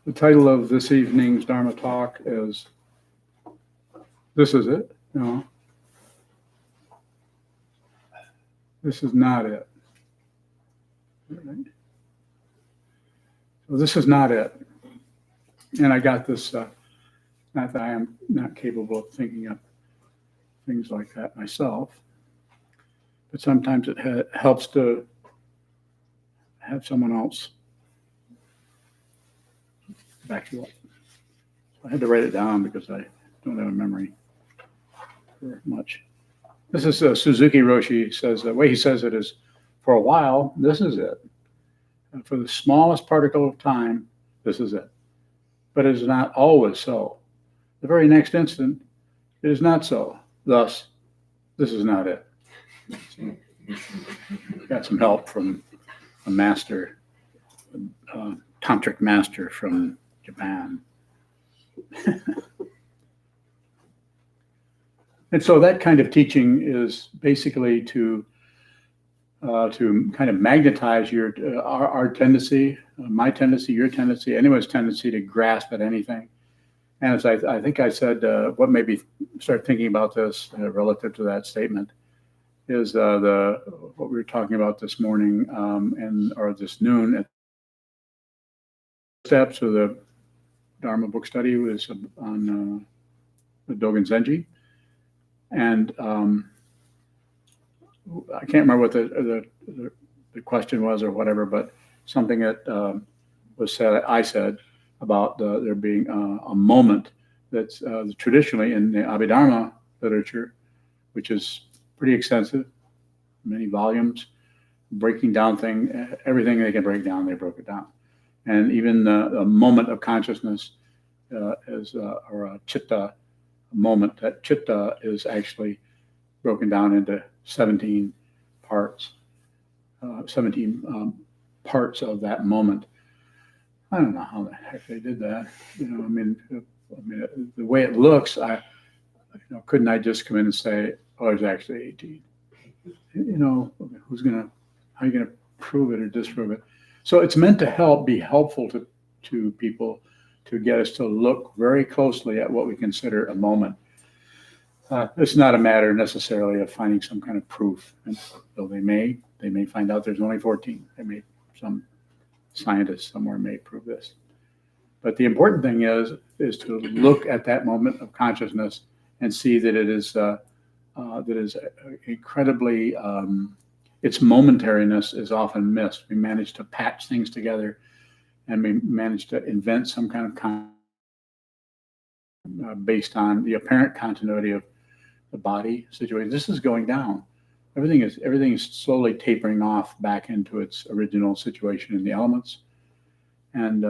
The title of this evening's Dharma talk is, This Is It? No. This is not it. Right. So this is not it. And I got this, not that I am not capable of thinking of things like that myself, but sometimes it helps to have someone else back you up. I had to write it down because I don't have a memory for much. This is Suzuki Roshi says, the way he says it is, for a while, this is it. And for the smallest particle of time, this is it. But it is not always so. The very next instant, it is not so. Thus, this is not it. Got some help from a master, a tantric master from Japan. And so that kind of teaching is basically to kind of magnetize our tendency, my tendency, your tendency, anyone's tendency to grasp at anything. And as I think I said, what made me start thinking about this relative to that statement is what we were talking about this morning or this noon at steps of the Dharma book study was on the Dogen Zenji. And I can't remember what the question was or whatever, but something that was said, I said about there being a moment that's traditionally in the Abhidharma literature, which is pretty extensive, many volumes, breaking down everything they can break down, they broke it down. And even the moment of consciousness or a chitta moment, that chitta is actually broken down into 17 parts, 17 parts of that moment. I don't know how the heck they did that. I mean, the way it looks, couldn't I just come in and say, oh, it's actually 18? How are you gonna prove it or disprove it? So it's meant to be helpful to people, to get us to look very closely at what we consider a moment. It's not a matter necessarily of finding some kind of proof. And though they may find out there's only 14. Some scientist somewhere may prove this. But the important thing is to look at that moment of consciousness and see that it is incredibly, its momentariness is often missed. We manage to patch things together, and we manage to invent some kind of based on the apparent continuity of the body situation. This is going down. Everything is slowly tapering off back into its original situation in the elements, and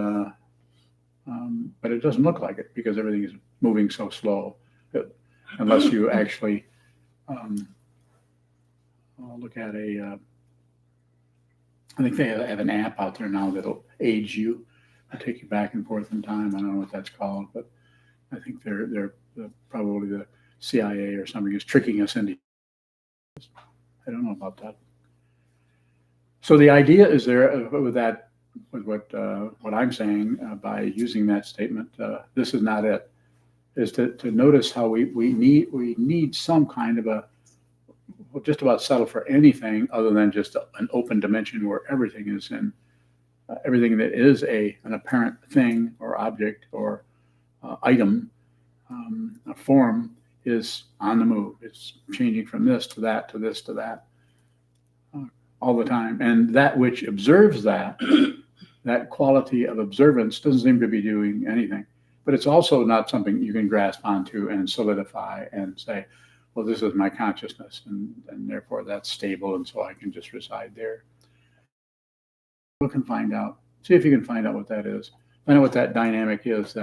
but it doesn't look like it because everything is moving so slow. Unless you actually look at I think they have an app out there now that'll age you, take you back and forth in time. I don't know what that's called, but I think they're probably the CIA or something is tricking us into. I don't know about that. So the idea is there with what I'm saying by using that statement. This is not it. Is to notice how we need some kind of just about settle for anything other than just an open dimension where everything is in everything that is an apparent thing or object or item, a form is on the move. It's changing from this to that to this to that all the time. And that which observes that quality of observance doesn't seem to be doing anything. But it's also not something you can grasp onto and solidify and say, well, this is my consciousness, and therefore that's stable, and so I can just reside there. You can find out. See if you can find out what that is. Find out what that dynamic is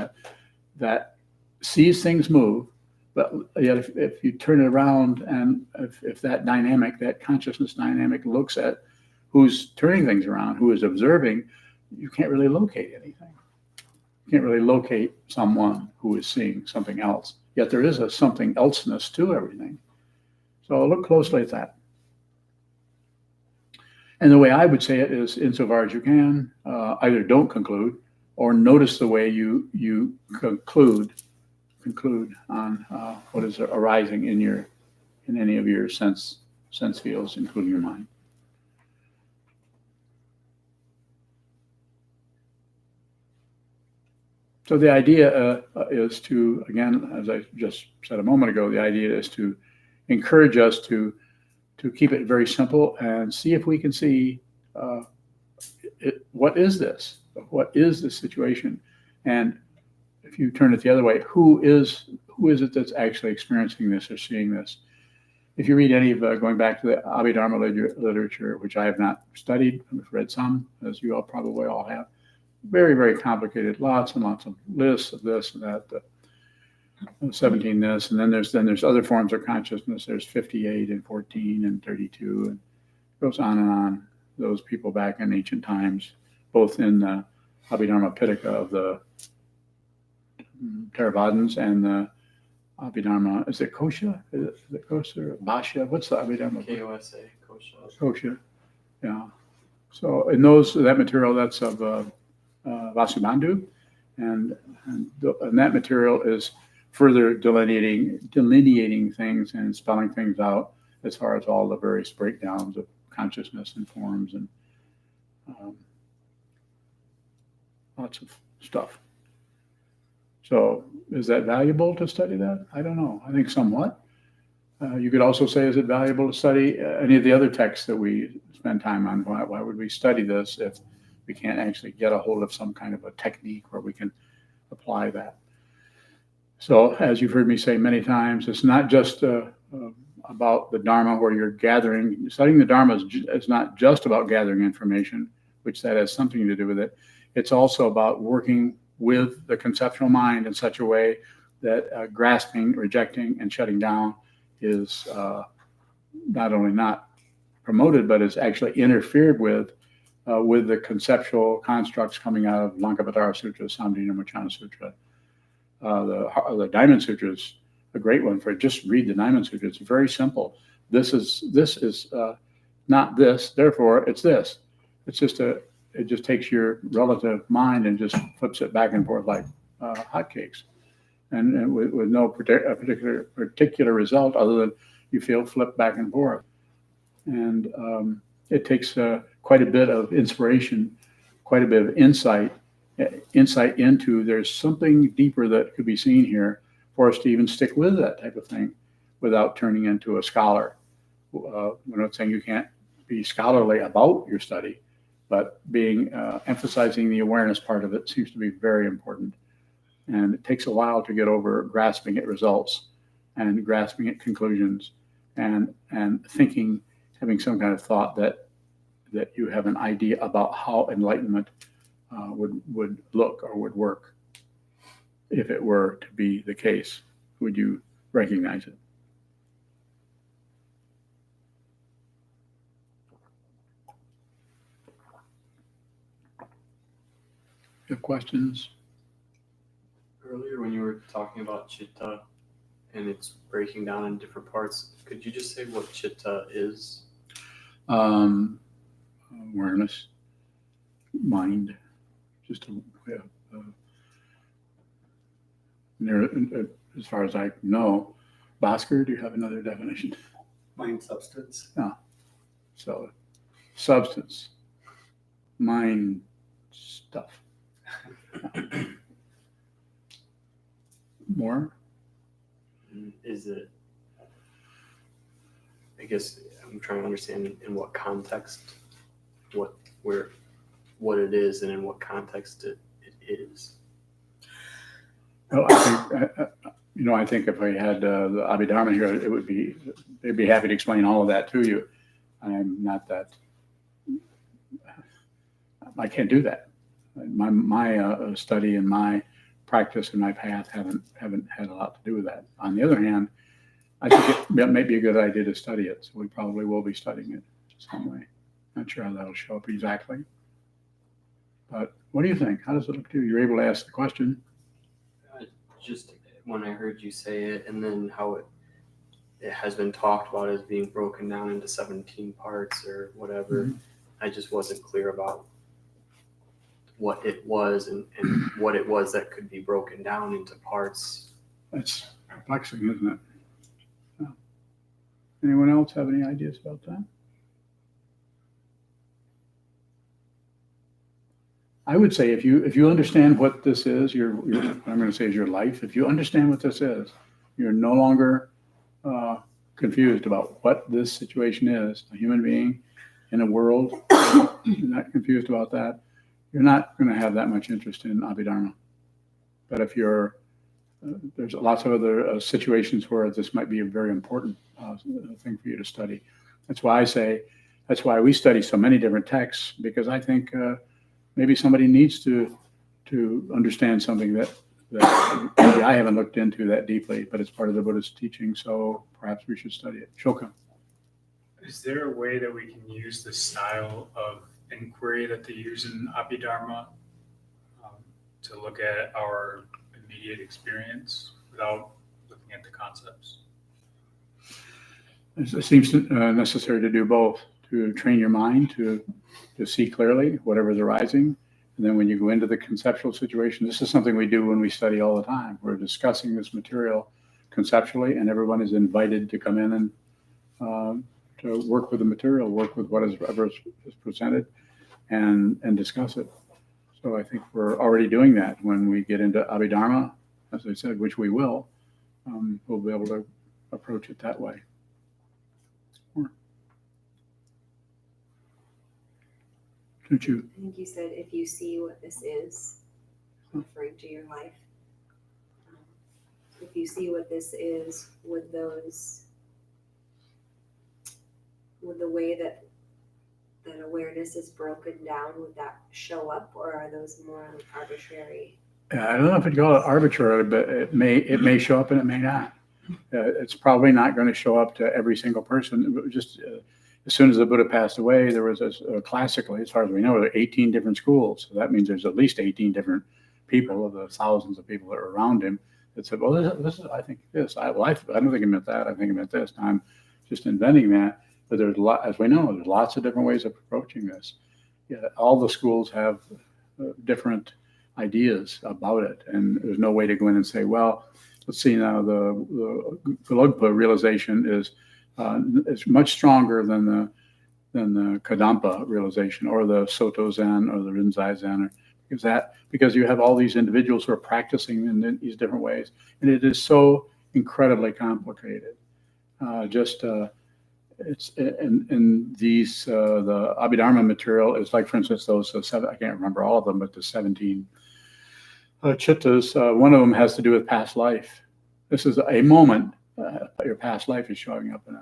that sees things move, but yet if you turn it around and if that dynamic, that consciousness dynamic looks at who's turning things around, who is observing, you can't really locate anything. You can't really locate someone who is seeing something else. Yet there is a something elseness to everything. So look closely at that. And the way I would say it is, insofar as you can, either don't conclude or notice the way you conclude on what is arising in any of your sense fields, including your mind. So the idea is to, again, as I just said a moment ago, the idea is to encourage us to keep it very simple and see if we can see what is this? What is this situation? And if you turn it the other way, who is it that's actually experiencing this or seeing this? If you read any of, going back to the Abhidharma literature, which I have not studied, I've read some, as you all probably all have, very, very complicated, lots and lots of lists of this and that, 17 this, and then there's other forms of consciousness. There's 58 and 14 and 32, and it goes on and on. Those people back in ancient times, both in the Abhidharma Pitaka of the Theravadins and the Abhidharma, is it Kosha? Is it Kosha or Bhashya? What's the Abhidharma? Kosa, Kosha. Kosha, yeah. So in that material, that's of Vasubandhu, and that material is further delineating things and spelling things out as far as all the various breakdowns of consciousness and forms and lots of stuff. So is that valuable to study that? I don't know. I think somewhat. You could also say, is it valuable to study any of the other texts that we spend time on? Why would we study this if we can't actually get a hold of some kind of a technique where we can apply that? So as you've heard me say many times, it's not just about the Dharma where you're gathering. Studying the Dharma is not just about gathering information, which that has something to do with it. It's also about working with the conceptual mind in such a way that grasping, rejecting, and shutting down is not only not promoted, but is actually interfered with the conceptual constructs coming out of Lankavatara Sutra, Samdhina Mochana Sutra. The Diamond Sutra is a great one for it. Just read the Diamond Sutra. It's very simple. This is not this, therefore it's this. It's just it just takes your relative mind and just flips it back and forth like hotcakes, and with no particular result other than you feel flipped back and forth. And it takes quite a bit of inspiration, quite a bit of insight into there's something deeper that could be seen here for us to even stick with that type of thing without turning into a scholar. We're not saying you can't be scholarly about your study, but emphasizing the awareness part of it seems to be very important. And it takes a while to get over grasping at results and grasping at conclusions and thinking, having some kind of thought that you have an idea about how enlightenment would look or would work. If it were to be the case, would you recognize it? You have questions? Earlier when you were talking about chitta and it's breaking down in different parts, could you just say what chitta is? Awareness, mind, just as far as I know. Bhaskar, do you have another definition? Mind substance. No. So, substance, mind stuff. More? Is it, I guess I'm trying to understand in what context, what it is and in what context it is. Well, I think if I had the Abhidharma here, they'd be happy to explain all of that to you. I'm not that, I can't do that. My study and my practice and my path haven't had a lot to do with that. On the other hand, I think it may be a good idea to study it. So we probably will be studying it some way. Not sure how that'll show up exactly. But what do you think? How does it look to you? You're able to ask the question. Just when I heard you say it, and then how it has been talked about as being broken down into 17 parts or whatever, I just wasn't clear about what it was and what it was that could be broken down into parts. That's perplexing, isn't it? Yeah. Anyone else have any ideas about that? I would say if you understand what this is, I'm going to say is your life. If you understand what this is, you're no longer confused about what this situation is. A human being in a world, you're not confused about that. You're not going to have that much interest in Abhidharma. But if you're, there's lots of other situations where this might be a very important thing for you to study. That's why we study so many different texts, because I think maybe somebody needs to understand something that maybe I haven't looked into that deeply, but it's part of the Buddhist teaching, so perhaps we should study it. Shoka. Is there a way that we can use the style of inquiry that they use in Abhidharma to look at our immediate experience without looking at the concepts? It seems necessary to do both, to train your mind to see clearly whatever's arising. And then when you go into the conceptual situation, this is something we do when we study all the time. We're discussing this material conceptually, and everyone is invited to come in and to work with the material, work with whatever is presented, and discuss it. So I think we're already doing that when we get into Abhidharma, as I said, which we will. We'll be able to approach it that way. Don't you? I think you said if you see what this is, referring to your life. If you see what this is, would the way that awareness is broken down, would that show up, or are those more arbitrary? I don't know if I'd call it arbitrary, but it may show up and it may not. It's probably not going to show up to every single person. Just as soon as the Buddha passed away, there was classically, as far as we know, there are 18 different schools. So that means there's at least 18 different people of the thousands of people that are around him that said, well, this is, I think this. I don't think I meant that. I think I meant this. And I'm just inventing that. But there's a lot, as we know, there's lots of different ways of approaching this. Yeah, all the schools have different ideas about it. And there's no way to go in and say, well, let's see now, the Gelugpa realization is much stronger than the Kadampa realization, or the Soto Zen, or the Rinzai Zen, because you have all these individuals who are practicing in these different ways, and it is so incredibly complicated. It's in these the Abhidharma material is like, for instance, those seven, I can't remember all of them, but the 17 chittas. One of them has to do with past life. This is a moment. Your past life is showing up in it,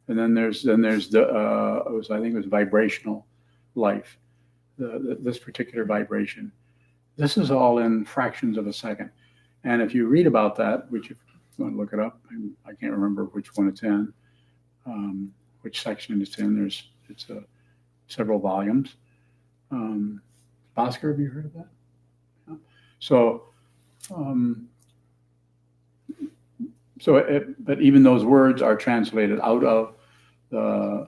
and then there's the I think it was vibrational life. This particular vibration. This is all in fractions of a second, and if you read about that, which if you want to look it up, I can't remember which one it's in, which section it's in. It's several volumes. Bhaskar, have you heard of that? Yeah. But even those words are translated out of the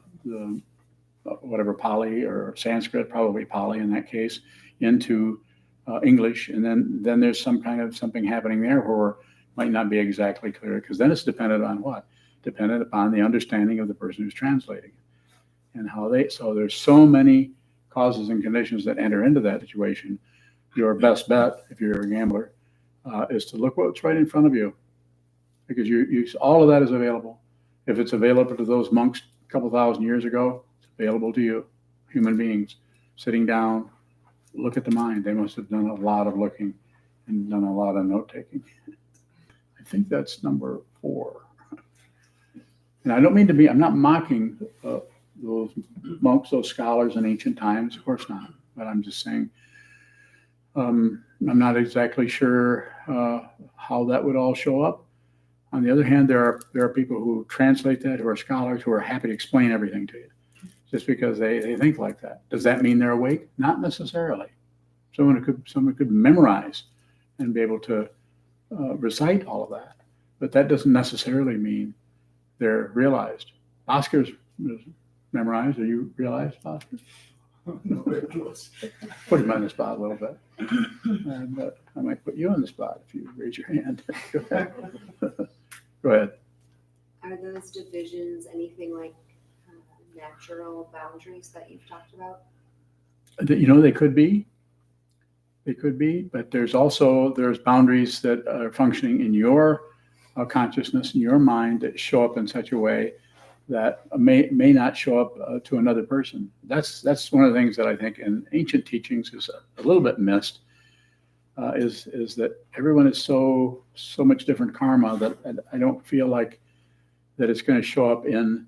whatever Pali or Sanskrit, probably Pali in that case, into English, and then there's some kind of something happening there where it might not be exactly clear, because then it's dependent on what? Dependent upon the understanding of the person who's translating it, and how so there's so many causes and conditions that enter into that situation. Your best bet, if you're a gambler, is to look what's right in front of you. Because all of that is available. If it's available to those monks a couple thousand years ago, it's available to you, human beings, sitting down, look at the mind. They must have done a lot of looking and done a lot of note-taking. I think that's number 4. And I don't mean to be, I'm not mocking those monks, those scholars in ancient times, of course not. But I'm just saying, I'm not exactly sure how that would all show up. On the other hand, there are people who translate that, who are scholars, who are happy to explain everything to you, just because they think like that. Does that mean they're awake? Not necessarily. Someone could memorize and be able to recite all of that, but that doesn't necessarily mean they're realized. Oscar's memorized. Are you realized, Oscar? Put him on the spot a little bit. And I might put you on the spot if you raise your hand. Go ahead. Go ahead. Are those divisions anything like natural boundaries that you've talked about? You know, they could be. They could be, but there's boundaries that are functioning in your consciousness, in your mind, that show up in such a way that may not show up to another person. That's one of the things that I think in ancient teachings is a little bit missed. Is that everyone is so much different karma that I don't feel like that it's going to show up in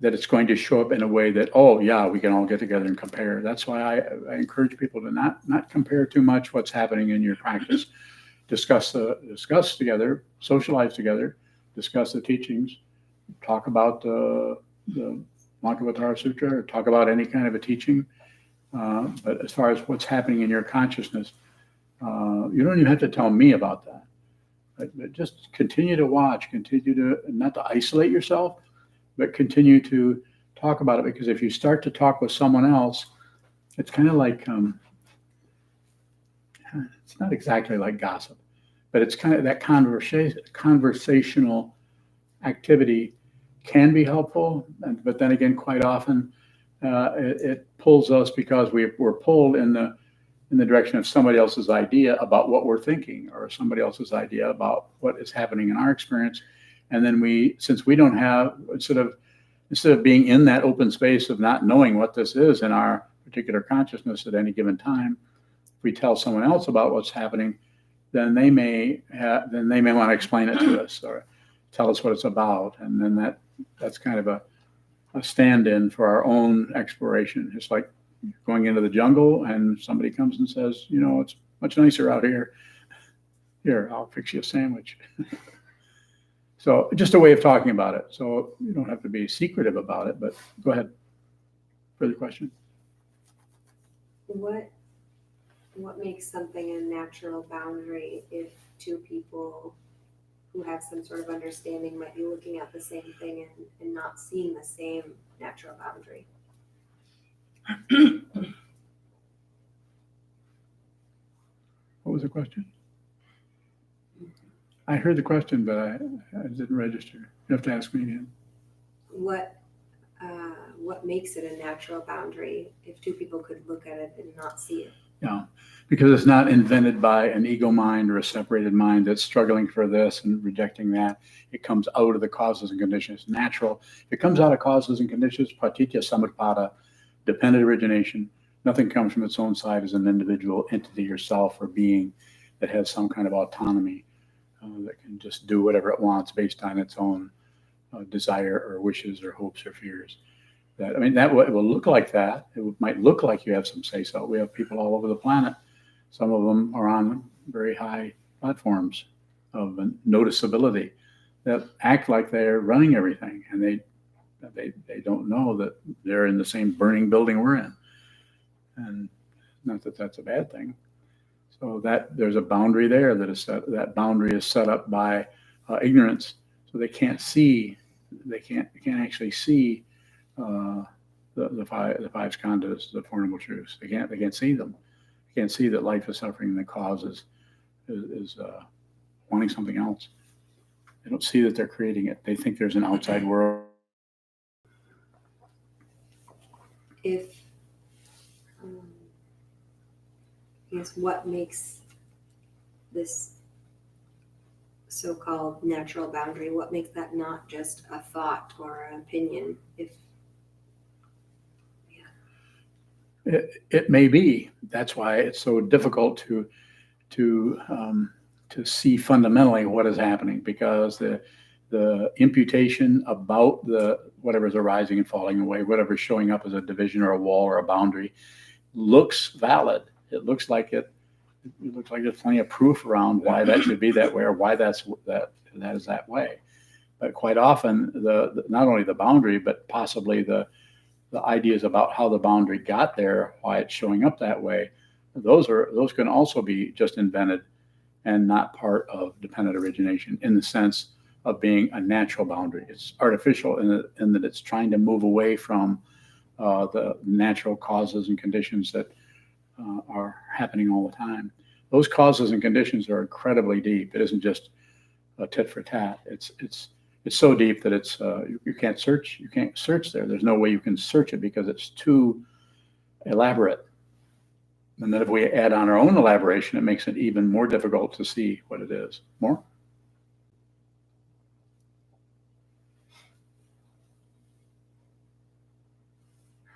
that it's going to show up in a way that, oh yeah, we can all get together and compare. That's why I encourage people to not compare too much what's happening in your practice. Discuss together, socialize together, discuss the teachings, talk about the Lankavatara Sutra, or talk about any kind of a teaching. But as far as what's happening in your consciousness, you don't even have to tell me about that. But just continue to watch, continue to, not to isolate yourself, but continue to talk about it. Because if you start to talk with someone else, it's kind of like, it's not exactly like gossip, but it's kind of that conversational activity can be helpful. But then again, quite often, it pulls us because we're pulled in the direction of somebody else's idea about what we're thinking, or somebody else's idea about what is happening in our experience. And then since we don't have, instead of being in that open space of not knowing what this is in our particular consciousness at any given time, if we tell someone else about what's happening, then they may want to explain it to us or tell us what it's about. And then that's kind of a stand-in for our own exploration. It's like going into the jungle and somebody comes and says, you know, it's much nicer out here. Here, I'll fix you a sandwich. So just a way of talking about it. So you don't have to be secretive about it, but go ahead. Further question? What makes something a natural boundary if two people who have some sort of understanding might be looking at the same thing and not seeing the same natural boundary? What was the question? I heard the question, but I didn't register. You have to ask me again. What makes it a natural boundary if two people could look at it and not see it? Yeah, because it's not invented by an ego mind or a separated mind that's struggling for this and rejecting that. It comes out of the causes and conditions. It's natural. It comes out of causes and conditions, pratitya samutpada, dependent origination. Nothing comes from its own side as an individual entity or self or being that has some kind of autonomy that can just do whatever it wants based on its own desire or wishes or hopes or fears. That it will look like that. It might look like you have some say-so. We have people all over the planet. Some of them are on very high platforms of noticeability that act like they're running everything, and they don't know that they're in the same burning building we're in. And not that that's a bad thing. So that there's a boundary there that is set. That boundary is set up by ignorance, so they can't see. They can't actually see the five skandhas, the Four Noble Truths. They can't see them. They can't see that life is suffering and the cause is wanting something else. They don't see that they're creating it. They think there's an outside world. What makes this so-called natural boundary, what makes that not just a thought or an opinion? It may be. That's why it's so difficult to see fundamentally what is happening, because the imputation about whatever's arising and falling away, whatever's showing up as a division or a wall or a boundary, looks valid. It looks like there's plenty of proof around why that should be that way or why that is that way. But quite often, not only the boundary, but possibly the ideas about how the boundary got there, why it's showing up that way, those can also be just invented and not part of dependent origination in the sense of being a natural boundary. It's artificial in that it's trying to move away from the natural causes and conditions that are happening all the time. Those causes and conditions are incredibly deep. It isn't just a tit for tat. It's so deep that it's you can't search. You can't search there. There's no way you can search it because it's too elaborate. And then if we add on our own elaboration, it makes it even more difficult to see what it is. More?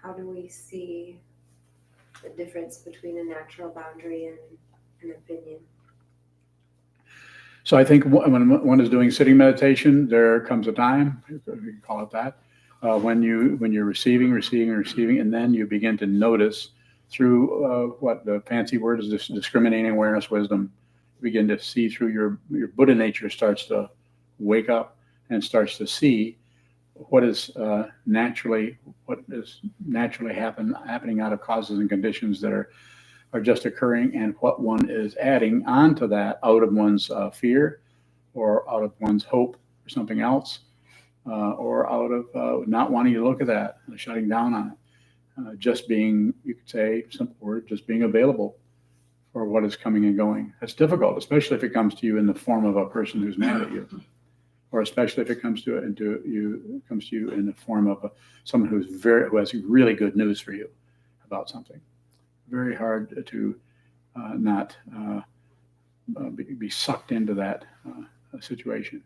How do we see the difference between a natural boundary and an opinion? So I think when one is doing sitting meditation, there comes a time, you can call it that, when you're receiving, and then you begin to notice through what the fancy word is, this discriminating awareness wisdom. You begin to see through your Buddha nature starts to wake up and starts to see what is naturally happening out of causes and conditions that are just occurring, and what one is adding onto that out of one's fear or out of one's hope or something else, or out of not wanting to look at that, shutting down on it. Just being, you could say, simple word, just being available for what is coming and going. That's difficult, especially if it comes to you in the form of a person who's mad at you, or especially if it comes to you in the form of someone who has really good news for you about something. Very hard to not be sucked into that situation.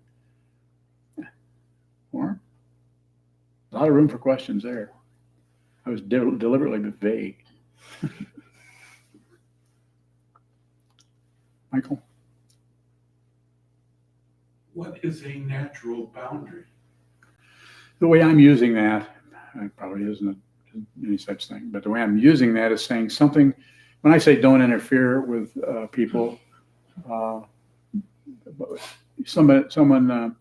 Or a lot of room for questions there. I was deliberately vague. Michael? What is a natural boundary? The way I'm using that, it probably isn't any such thing, but the way I'm using that is saying something. When I say don't interfere with people, someone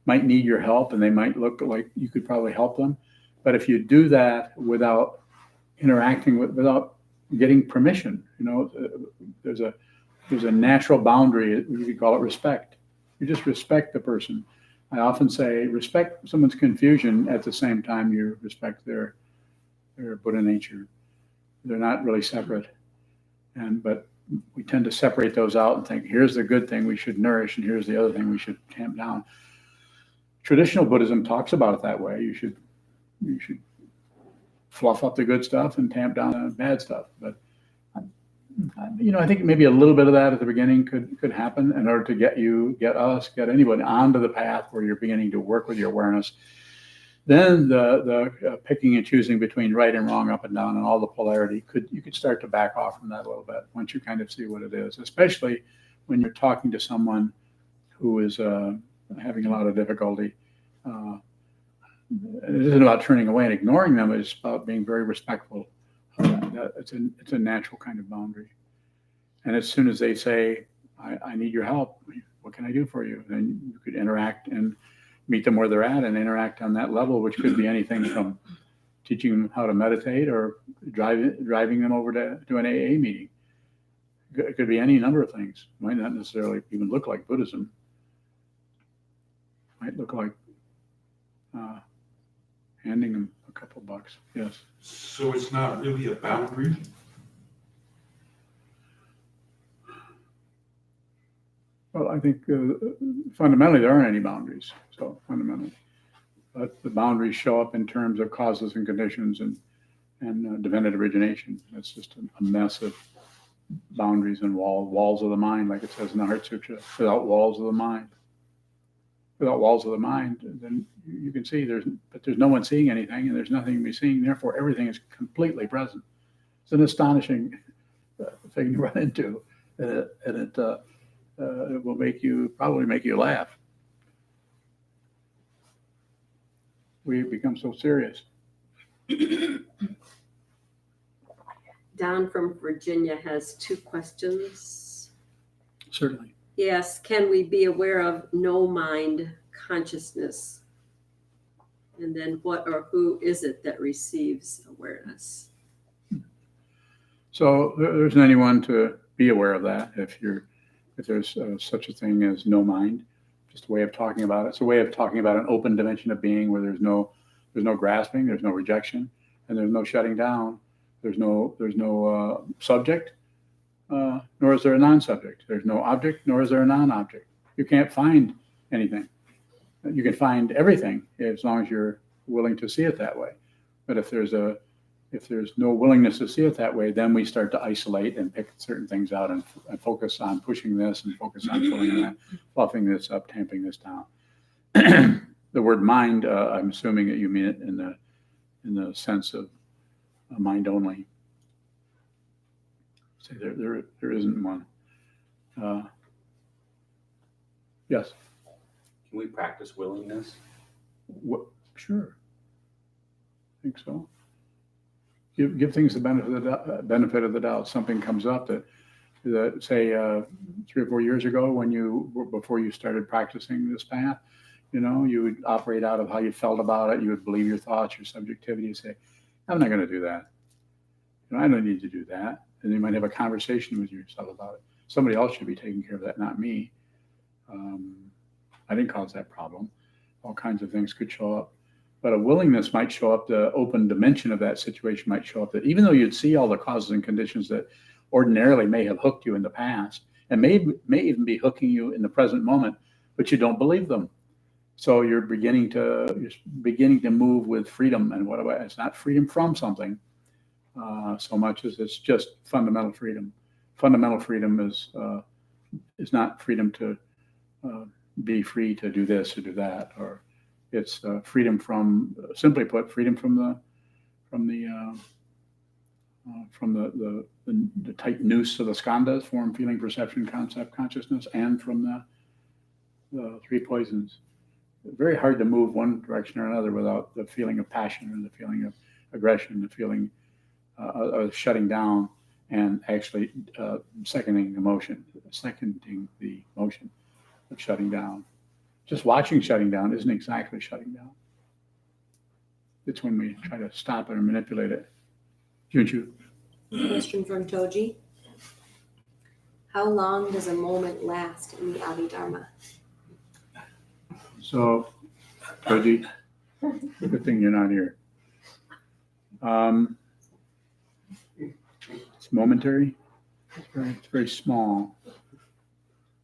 might need your help, and they might look like you could probably help them. But if you do that without interacting without getting permission, there's a natural boundary. We could call it respect. You just respect the person. I often say respect someone's confusion at the same time you respect their Buddha nature. They're not really separate, but we tend to separate those out and think, here's the good thing we should nourish, and here's the other thing we should tamp down. Traditional Buddhism talks about it that way. You should fluff up the good stuff and tamp down the bad stuff. But I think maybe a little bit of that at the beginning could happen in order to get anybody onto the path where you're beginning to work with your awareness. Then the picking and choosing between right and wrong, up and down, and all the polarity you could start to back off from that a little bit once you kind of see what it is, especially when you're talking to someone who is having a lot of difficulty. It isn't about turning away and ignoring them. It's about being very respectful. It's a natural kind of boundary. And as soon as they say, I need your help, what can I do for you? Then you could interact and meet them where they're at and interact on that level, which could be anything from teaching them how to meditate or driving them over to an AA meeting. It could be any number of things. It might not necessarily even look like Buddhism. It might look like handing them a couple bucks. Yes. So it's not really a boundary? Well, I think fundamentally there aren't any boundaries. So fundamentally, but the boundaries show up in terms of causes and conditions and dependent origination. That's just a mess of boundaries and walls of the mind, like it says in the Heart Sutra. Without walls of the mind, then you can see there's no one seeing anything, and there's nothing to be seeing. Therefore, everything is completely present. It's an astonishing thing to run into, and it will probably make you laugh. We become so serious. Don from Virginia has 2 questions. Certainly. He asks, can we be aware of no mind consciousness? And then what or who is it that receives awareness? So there isn't anyone to be aware of that. If there's such a thing as no mind, just a way of talking about it. It's a way of talking about an open dimension of being where there's no grasping, there's no rejection, and there's no shutting down. There's no subject, nor is there a non-subject. There's no object, nor is there a non-object. You can't find anything. You can find everything as long as you're willing to see it that way. But if there's no willingness to see it that way, then we start to isolate and pick certain things out and focus on pushing this and focus on filling that, fluffing this up, tamping this down. The word mind, I'm assuming that you mean it in the sense of mind only. Say there isn't one. Yes. Can we practice willingness? What? Sure. I think so. Give things the benefit of the doubt. Something comes up that say 3 or 4 years ago before you started practicing this path, you would operate out of how you felt about it. You would believe your thoughts, your subjectivity. You say, I'm not going to do that. I don't need to do that. And you might have a conversation with yourself about it. Somebody else should be taking care of that, not me. I didn't cause that problem. All kinds of things could show up. But a willingness might show up, the open dimension of that situation might show up, that even though you'd see all the causes and conditions that ordinarily may have hooked you in the past, and may even be hooking you in the present moment, but you don't believe them. So you're beginning to move with freedom. And it's not freedom from something so much as it's just fundamental freedom. Fundamental freedom is not freedom to be free to do this or do that, or it's freedom from, simply put, freedom from the tight noose of the skandhas, form, feeling, perception, concept, consciousness, and from the three poisons. Very hard to move one direction or another without the feeling of passion and the feeling of aggression, the feeling of shutting down, and actually seconding the motion of shutting down. Just watching shutting down isn't exactly shutting down. It's when we try to stop it or manipulate it. Junju. Question from Toji. How long does a moment last in the Abhidharma? So, Toji, good thing you're not here. It's momentary. It's very small.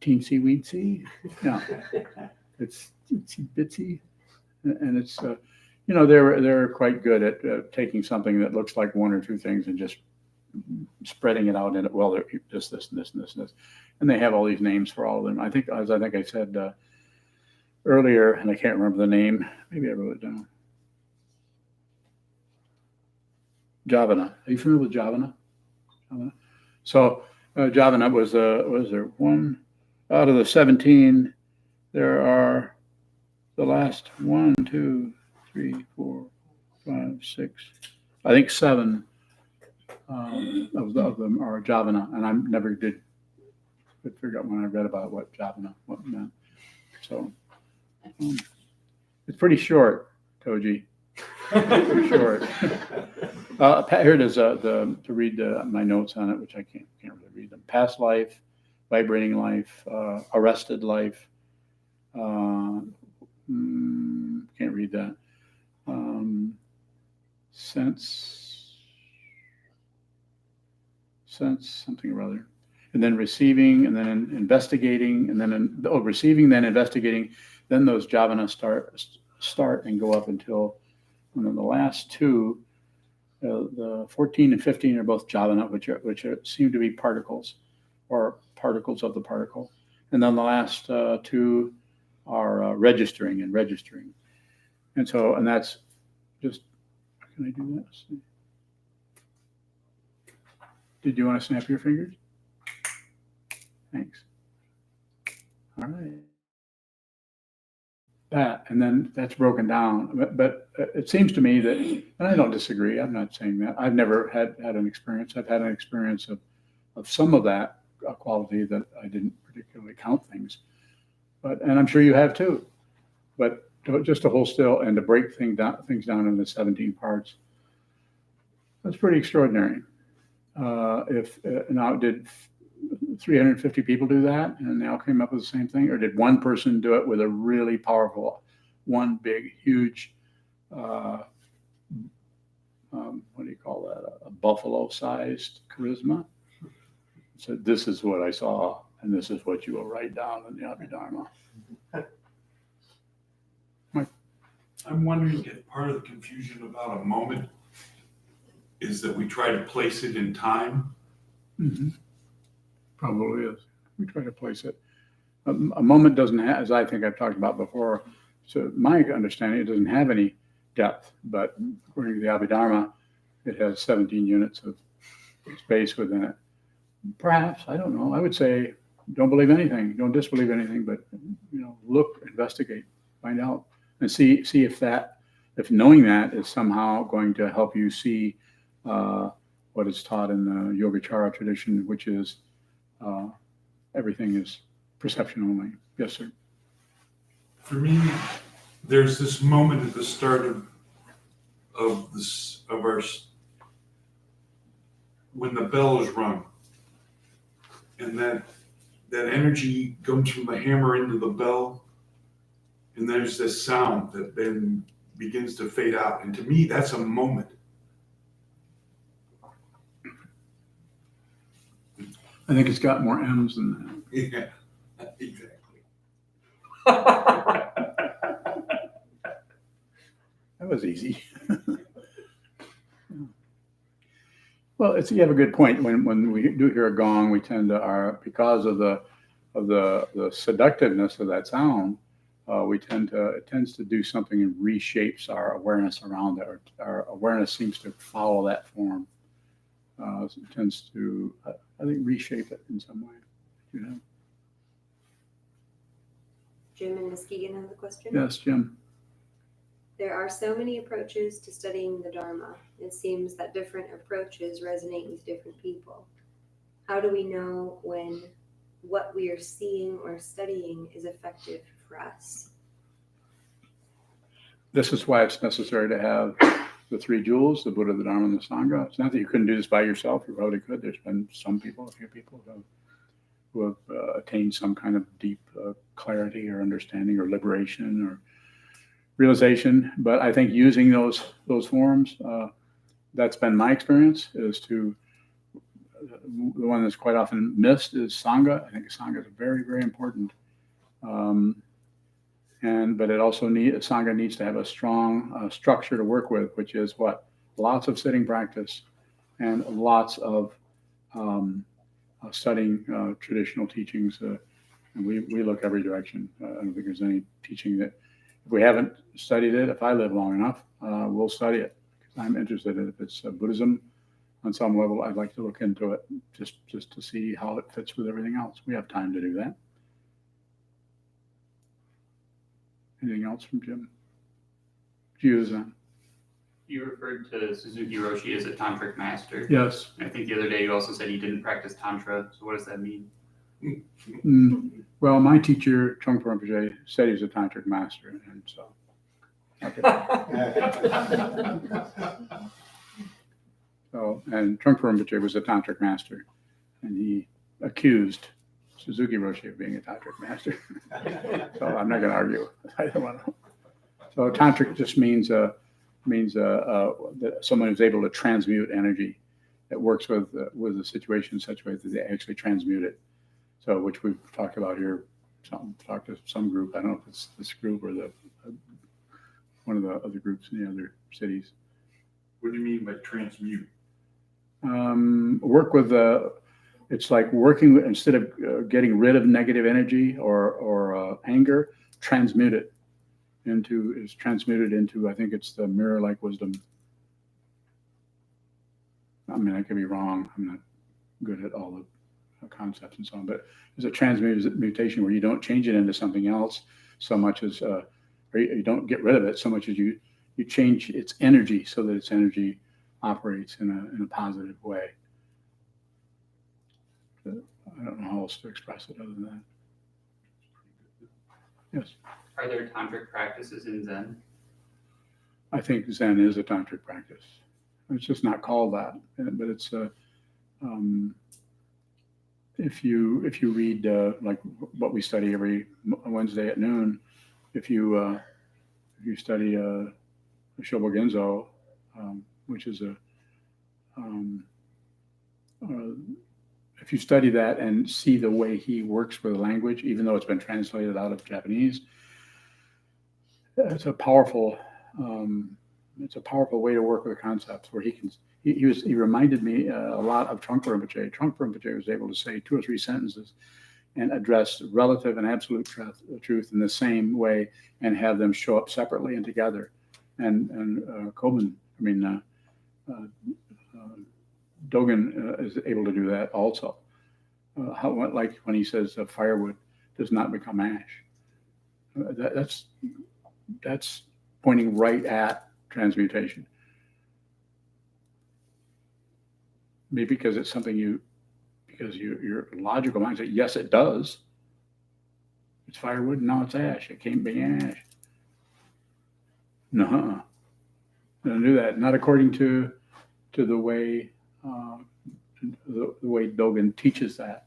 Teensy weensy. No, it's itsy bitsy, and it's they're quite good at taking something that looks like one or two things and just spreading it out in it. Well, just this and this and this and this, and they have all these names for all of them. I think I said earlier, and I can't remember the name. Maybe I wrote it down. Javana. Are you familiar with Javana? So Javana was there one out of the 17? There are the last 1, 2, 3, 4, 5, 6. I think 7 of them are Javana, and I never could figure out when I read about what Javana meant. So it's pretty short, Toji. Pretty short. Here it is to read my notes on it, which I can't really read them. Past life, vibrating life, arrested life. Can't read that. Sense something or other, and then receiving, and then investigating, and then receiving, then investigating. Then those jhavanas start and go up until the last two. The 14 and 15 are both jhavana, which seem to be particles, or particles of the particle, and then the last two are registering, and that's just. Can I do that? Did you want to snap your fingers? Thanks. All right. That, and then that's broken down. But it seems to me that, and I don't disagree, I'm not saying that. I've never had an experience. I've had an experience of some of that quality that I didn't particularly count things. And I'm sure you have too. But just to hold still and to break things down into 17 parts, that's pretty extraordinary. Now, did 350 people do that and they all came up with the same thing? Or did one person do it with a really powerful, one big, huge what do you call that? A buffalo-sized charisma. So this is what I saw, and this is what you will write down in the Abhidharma. I'm wondering if part of the confusion about a moment is that we try to place it in time. Mm-hmm. Probably is. We try to place it. A moment doesn't have, as I think I've talked about before, so my understanding, it doesn't have any depth, but according to the Abhidharma, it has 17 units of space within it. Perhaps, I don't know. I would say don't believe anything, don't disbelieve anything, but look, investigate, find out, and see if knowing that is somehow going to help you see what is taught in the Yogacara tradition, which is everything is perception only. Yes, sir. For me, there's this moment at the start when the bell is rung, and that energy comes from the hammer into the bell, and there's this sound that then begins to fade out. And to me, that's a moment. I think it's got more M's than Yeah, exactly. that. That was easy. Well, you have a good point. When we do hear a gong, we tend to because of the seductiveness of that sound, it tends to do something and reshapes our awareness around it. Our awareness seems to follow that form. So it tends to, I think, reshape it in some way. Jim and Ms. Keegan have the question. Yes, Jim. There are so many approaches to studying the Dharma. It seems that different approaches resonate with different people. How do we know when what we are seeing or studying is effective for us? This is why it's necessary to have the three jewels, the Buddha, the Dharma, and the Sangha. It's not that you couldn't do this by yourself. You probably could. There's been a few people who have attained some kind of deep clarity or understanding or liberation or realization. But I think using those forms, that's been my experience, is to the one that's quite often missed is Sangha. I think Sangha is very, very important. But it also Sangha needs to have a strong structure to work with, which is what? Lots of sitting practice and lots of studying traditional teachings. And we look every direction. I don't think there's any teaching that, if we haven't studied it, if I live long enough, we'll study it. Because I'm interested in, if it's Buddhism on some level, I'd like to look into it just to see how it fits with everything else. We have time to do that. Anything else from Jim? Sokuzan. You referred to Suzuki Roshi as a tantric master. Yes. I think the other day you also said he didn't practice tantra. So what does that mean? Well, my teacher, Trungpa Rinpoche, said he was a tantric master, and so. Okay. And Trungpa Rinpoche was a tantric master, and he accused Suzuki Roshi of being a tantric master. So I'm not going to argue. I don't want to. So tantric just means that someone who's able to transmute energy, that works with the situation in such a way that they actually transmute it. So, which we've talked about here. Talked to some group. I don't know if it's this group or one of the other groups in the other cities. What do you mean by transmute? Work with it's like working instead of getting rid of negative energy or anger, transmute it into, I think it's the mirror-like wisdom. I mean, I could be wrong. I'm not good at all the concepts and so on, but there's a transmutation where you don't change it into something else so much as, or you don't get rid of it so much as you change its energy so that its energy operates in a positive way. I don't know how else to express it other than that. Yes. Are there tantric practices in Zen? I think Zen is a tantric practice. It's just not called that, but it's if you read like what we study every Wednesday at noon, if you study Shobogenzo, which is if you study that and see the way he works with language, even though it's been translated out of Japanese, it's a powerful way to work with concepts where he reminded me a lot of Trungpa Rinpoche. Trungpa Rinpoche was able to say 2 or 3 sentences and address relative and absolute truth in the same way and have them show up separately and together. And Dogen is able to do that also. Like when he says firewood does not become ash. That's pointing right at transmutation. Maybe because it's something because your logical mind says, yes, it does. It's firewood, and now it's ash. It can't be ash. No, don't do that. Not according to the way the way Dogen teaches that.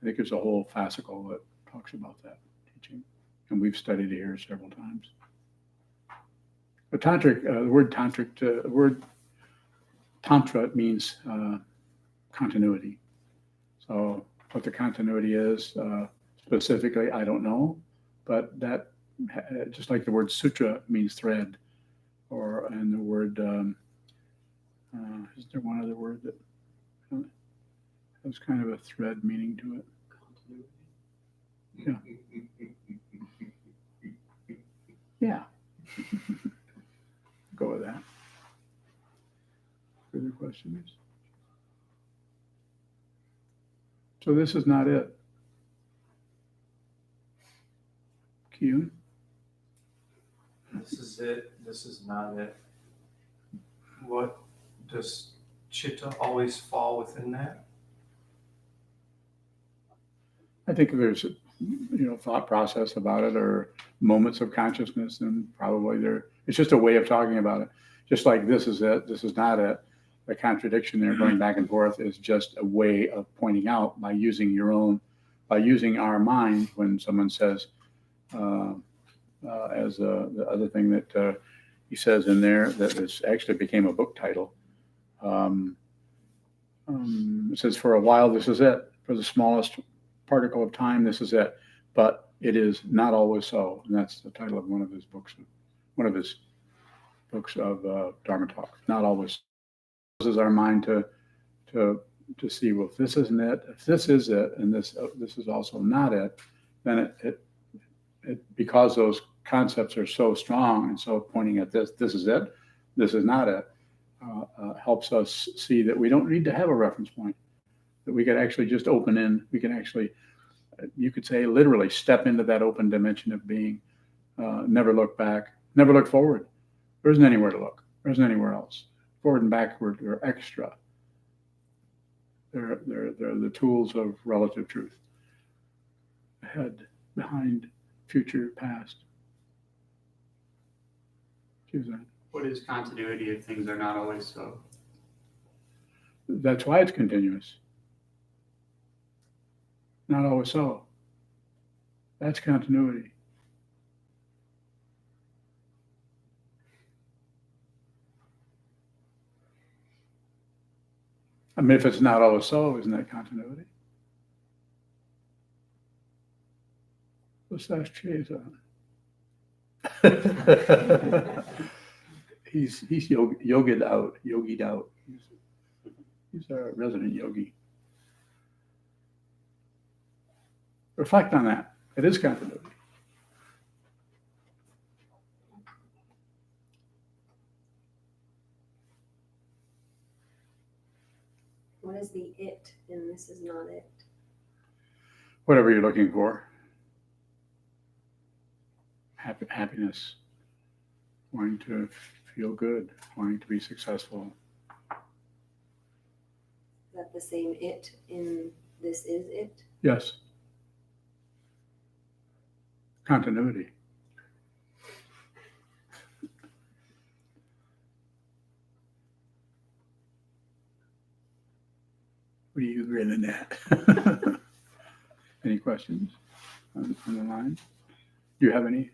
I think there's a whole fascicle that talks about that teaching, and we've studied it here several times. But tantric, the word tantra means continuity. So what the continuity is specifically, I don't know, but that just like the word sutra means thread, and the word is there one other word that has kind of a thread meaning to it? Yeah. Go with that. Further questions? So this is not it. Kyun? This is it. This is not it. What does chitta always fall within that? I think there's a thought process about it or moments of consciousness, and probably it's just a way of talking about it. Just like this is it, this is not it. The contradiction there going back and forth is just a way of pointing out by using our mind when someone says, as the other thing that he says in there that is actually became a book title. It says, for a while, this is it. For the smallest particle of time, this is it. But it is not always so. And that's the title of one of his books of Dharma talk. Not always. This is our mind to see, well, if this isn't it, if this is it, and this is also not it, then it because those concepts are so strong and so pointing at this is it, this is not it, helps us see that we don't need to have a reference point, that we could actually just open in, we can actually, you could say literally step into that open dimension of being, never look back, never look forward. There isn't anywhere to look. There isn't anywhere else. Forward and backward are extra. They're the tools of relative truth. Ahead, behind, future, past. Suzanne. What is continuity if things are not always so? That's why it's continuous. Not always so. That's continuity. I mean, if it's not always so, isn't that continuity? Let's ask Chazon. He's yogied out. He's a resident yogi. Reflect on that. It is continuity. What is the it and this is not it? Whatever you're looking for. Happiness. Wanting to feel good. Wanting to be successful. Is that the same it in this is it? Yes. Continuity. What are you grinning at? Any questions on the line? Do you have any?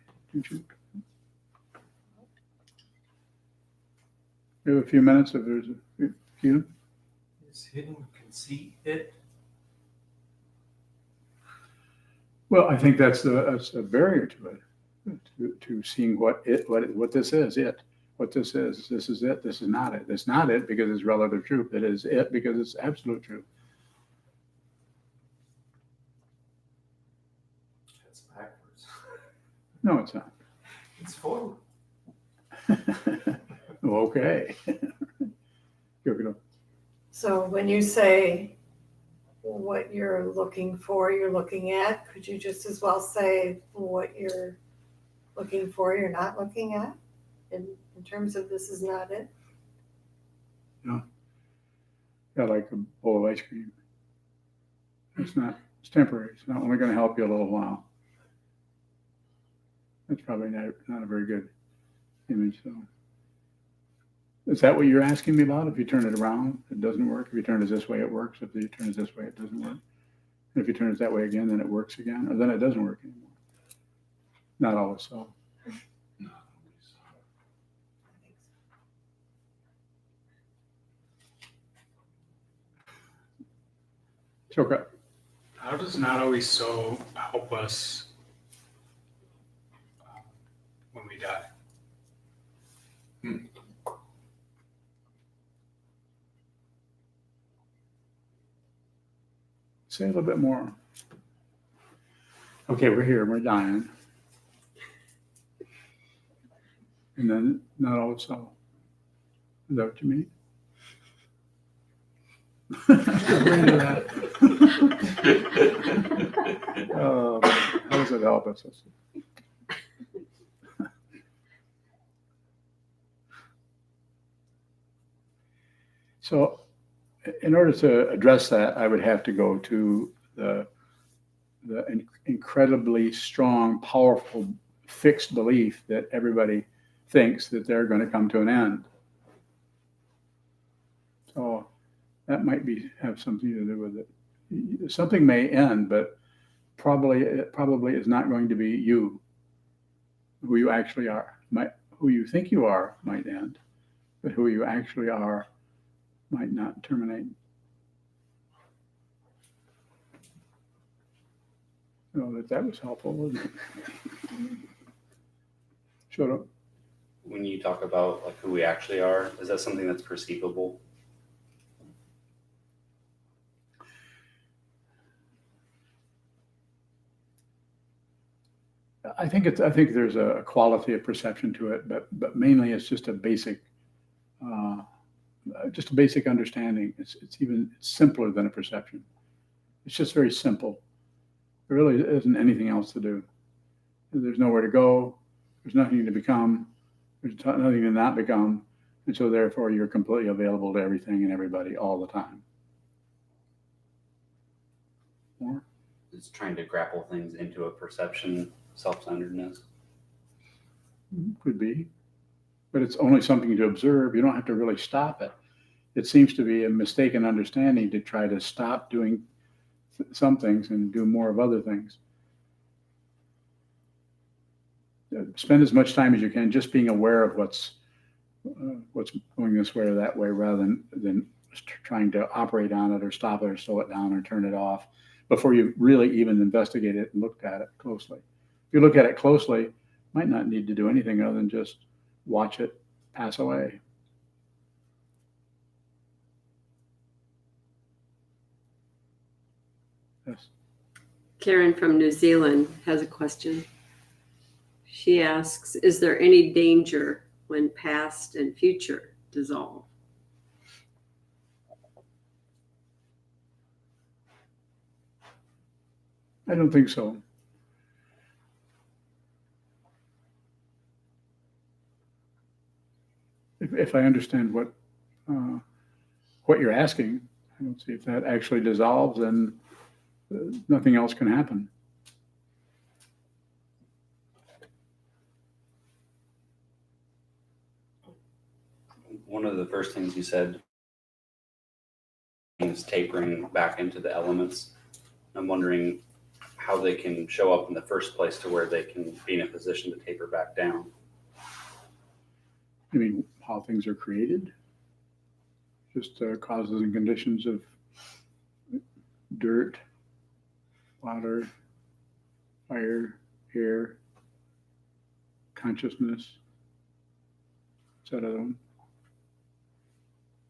We have a few minutes if there's a few. Is hidden conceit it? Well, I think that's a barrier to it, to seeing what this is, what this is it, this is not it. It's not it because it's relative truth. It is it because it's absolute truth. That's backwards. No, it's not. It's forward. Okay. So when you say what you're looking for, you're looking at, could you just as well say what you're looking for, you're not looking at? In terms of this is not it? Yeah, like a bowl of ice cream. It's temporary. It's not only going to help you a little while. That's probably not a very good image. So, is that what you're asking me about? If you turn it around, it doesn't work. If you turn it this way, it works. If you turn it this way, it doesn't work. And if you turn it that way again, then it works again, or then it doesn't work anymore. Not always so. It's okay. How does not always so help us when we die? Say a little bit more. Okay, we're here, we're dying. And then not always so. Is that what you mean? We're into that. How does it help us? So, in order to address that, I would have to go to the incredibly strong, powerful, fixed belief that everybody thinks that they're going to come to an end. So that might have something to do with it. Something may end, but it probably is not going to be you, who you actually are. Who you think you are might end, but who you actually are might not terminate. So that was helpful, wasn't it? Shut up. When you talk about like who we actually are, is that something that's perceivable? I think there's a quality of perception to it, but mainly it's just a basic understanding. It's simpler than a perception. It's just very simple. There really isn't anything else to do. There's nowhere to go. There's nothing to become. There's nothing to not become. And so therefore you're completely available to everything and everybody all the time. More? It's trying to grapple things into a perception, self-centeredness. Could be. But it's only something to observe. You don't have to really stop it. It seems to be a mistaken understanding to try to stop doing some things and do more of other things. Spend as much time as you can just being aware of what's going this way or that way, rather than trying to operate on it or stop it or slow it down or turn it off before you really even investigate it and looked at it closely. If you look at it closely, you might not need to do anything other than just watch it pass away. Yes. Karen from New Zealand has a question. She asks, is there any danger when past and future dissolve? I don't think so. If I understand what you're asking, I don't see if that actually dissolves, then nothing else can happen. One of the first things you said is tapering back into the elements. I'm wondering how they can show up in the first place to where they can be in a position to taper back down. You mean how things are created? Just causes and conditions of dirt, water, fire, air, consciousness. Is that other one?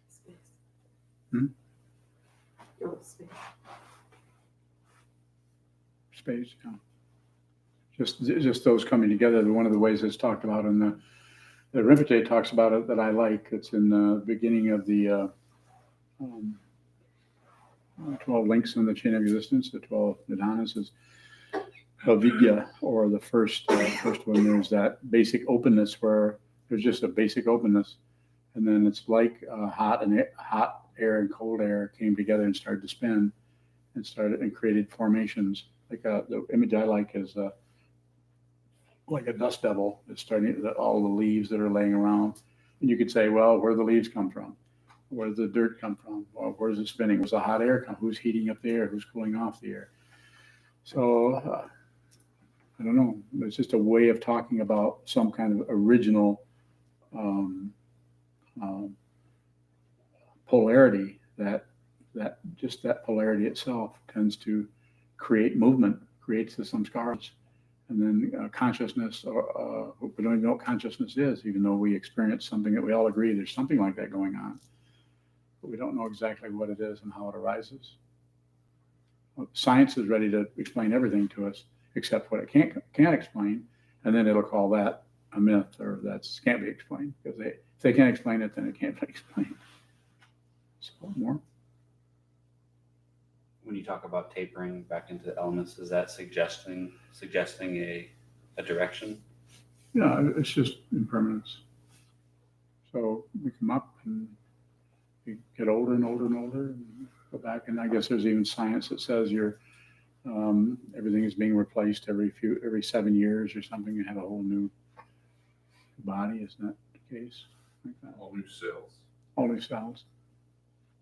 Space. Hmm? Oh, space. Space, yeah. Just those coming together. One of the ways it's talked about in the Rinpoche talks about it that I like. It's in the beginning of the 12 links in the chain of existence, the 12 nidanas is avidya, or the first one. There's that basic openness where there's just a basic openness, and then it's like hot air and cold air came together and started to spin, and created formations. Like the image I like is like a dust devil is starting. All the leaves that are laying around, and you could say, well, where do the leaves come from? Where does the dirt come from? Well, where's it spinning? Where's the hot air come? Who's heating up the air? Who's cooling off the air? So I don't know. It's just a way of talking about some kind of original polarity that just that polarity itself tends to create movement, creates the samskaras. And then consciousness, we don't even know what consciousness is, even though we experience something that we all agree there's something like that going on. But we don't know exactly what it is and how it arises. Science is ready to explain everything to us except what it can't explain, and then it'll call that a myth or that can't be explained, because if they can't explain it, then it can't be explained. So more. When you talk about tapering back into the elements, is that suggesting a direction? Yeah, it's just impermanence. So we come up and we get older and older and older and go back. And I guess there's even science that says everything is being replaced every 7 years or something. You have a whole new body. Isn't that the case? Like that. All new cells. All new cells.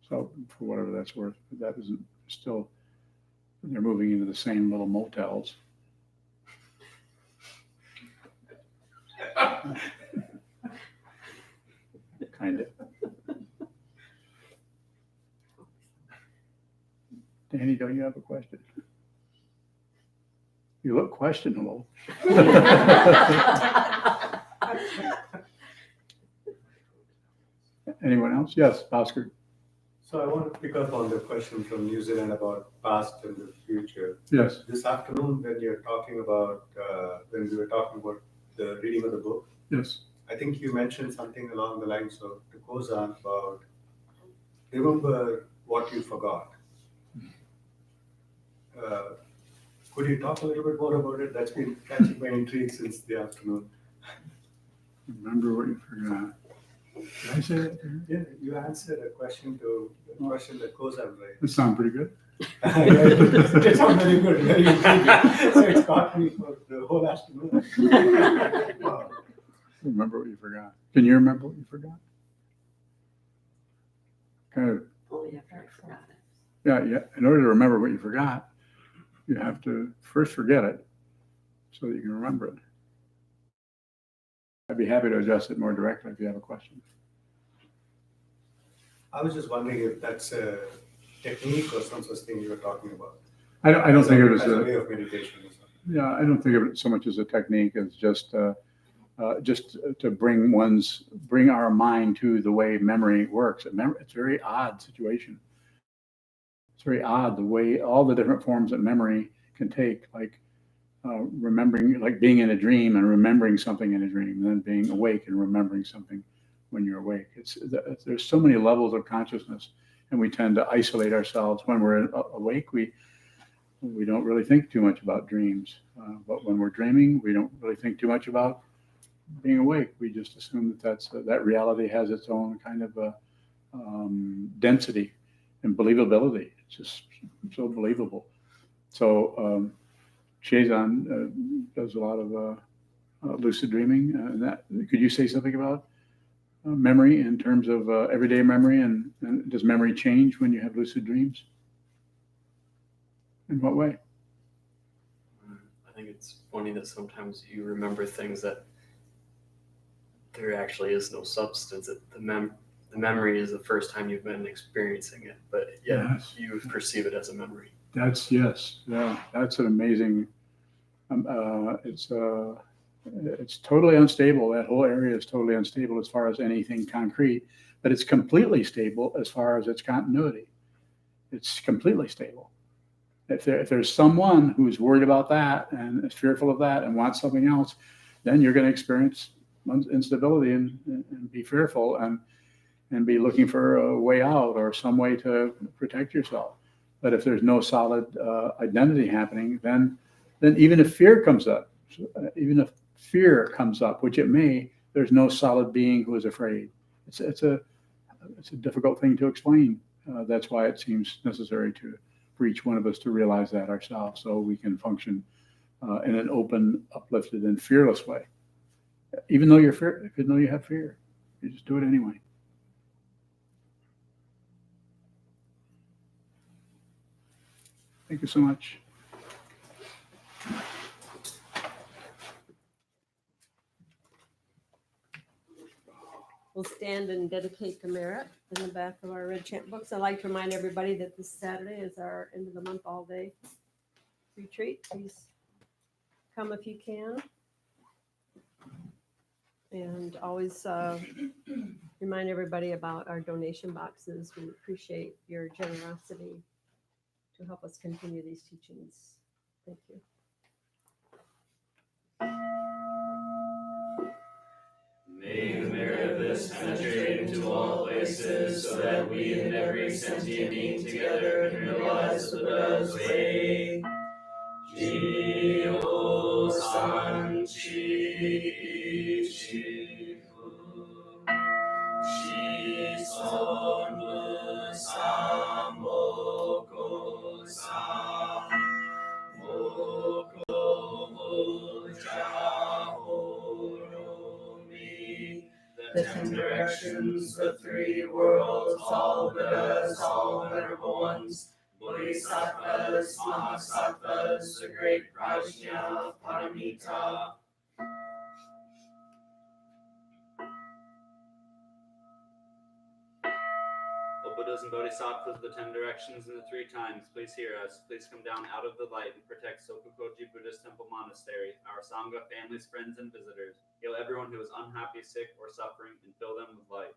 So for whatever that's worth, but that isn't still, they're moving into the same little motels. Kind of. Danny, don't you have a question? You look questionable. Anyone else? Yes, Oscar. So I want to pick up on the question from New Zealand about past and the future. Yes. This afternoon, when we were talking about the reading of the book, Yes. I think you mentioned something along the lines of Sokuzan about remember what you forgot. Could you talk a little bit more about it? That's been catching my intrigue since the afternoon. Remember what you forgot. Did I say that? Yeah, you answered a question that Kozan raised. That sounds pretty good. It sounds very good, very intriguing. So it's caught me for the whole afternoon. Remember what you forgot. Can you remember what you forgot? Kind of. Only after I forgot it. Yeah. In order to remember what you forgot, you have to first forget it so that you can remember it. I'd be happy to address it more directly if you have a question. I was just wondering if that's a technique or some such thing you were talking about. I don't think of it as a way of meditation or something. Yeah, I don't think of it so much as a technique as just to bring our mind to the way memory works. It's a very odd situation. It's very odd the way all the different forms that memory can take, like remembering, like being in a dream and remembering something in a dream, and then being awake and remembering something when you're awake. There's so many levels of consciousness, and we tend to isolate ourselves. When we're awake, we don't really think too much about dreams, but when we're dreaming, we don't really think too much about being awake. We just assume that reality has its own kind of density and believability. It's just so believable. So Sokuzan does a lot of lucid dreaming. Could you say something about memory in terms of everyday memory, and does memory change when you have lucid dreams? In what way? I think it's funny that sometimes you remember things that there actually is no substance. The memory is the first time you've been experiencing it, but yet Yes. you perceive it as a memory. That's that's an amazing. It's totally unstable. That whole area is totally unstable as far as anything concrete, but it's completely stable as far as its continuity. It's completely stable. If there's someone who's worried about that and is fearful of that and wants something else, then you're going to experience instability and be fearful and be looking for a way out or some way to protect yourself. But if there's no solid identity happening, then even if fear comes up, which it may, there's no solid being who is afraid. It's a difficult thing to explain. That's why it seems necessary for each one of us to realize that ourselves, so we can function in an open, uplifted, and fearless way. Even though you have fear, you just do it anyway. Thank you so much. We'll stand and dedicate to merit in the back of our red chant books. I'd like to remind everybody that this Saturday is our end of the month all day retreat. Please come if you can. And always remind everybody about our donation boxes. We appreciate your generosity to help us continue these teachings. Thank you. May the merit of this penetrate into all places, so that we and every sentient being together can realize the Buddha's way. Jio san chi chi fu, shi son mu sam moko sa, moko ho ja ho ro mi. The 10 directions, the 3 worlds, all Buddhas, all venerable ones, Bodhisattvas, Mahasattvas, the great Prajna, Paramita. O Buddhas and Bodhisattvas of the 10 directions and the 3 times, please hear us. Please come down out of the light and protect SokukoJi Buddhist Temple Monastery, our Sangha, families, friends, and visitors. Heal everyone who is unhappy, sick, or suffering, and fill them with light.